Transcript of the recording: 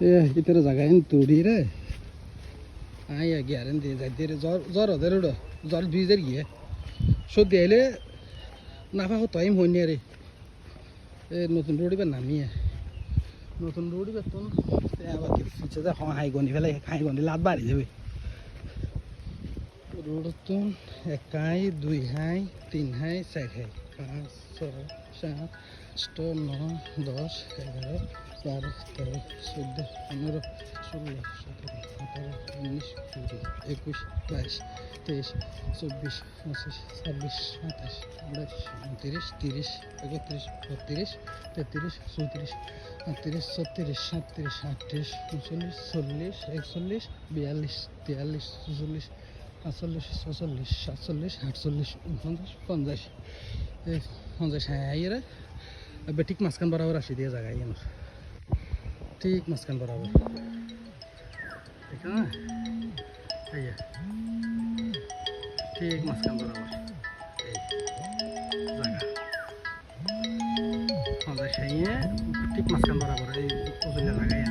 इतर জায়গা এন তুড়ি রে আইয়া গিয়ারেন দিয়ে যাইতে রে জ্বর ওদের ওটা জ্বর ভিজের গিয়ে সর্দি আইলে নাফা হতো টাইম হইনি রে নতুন রোডিবার নামিয়ে নতুন রোডিবার তো আবার কিছু যে হাই গন্ডি ফেলে হাই গন্ডি লাত বাড়ি যাবে রোড তো 1 হাই 2 হাই 3 হাই 4 হাই 5 6 7 8 9 10 11 12 13 14 15 16 17 18 19 20 21 22 23 24 25 26 27 28 29 30 31 32 33 34 38 37 37 38 39 40 41 42 43 44 45 46 47 48 49 50 হাইয়েরা এবার ঠিক মাঝখান বরাবর আসি দিয়ে জায়গায় কেন ঠিক মাঝখান বরাবর ঠিক না ঠিক মাঝখান বরাবর এই জায়গা 50 হাইয়ে ঠিক মাঝখান বরাবর এই জায়গায়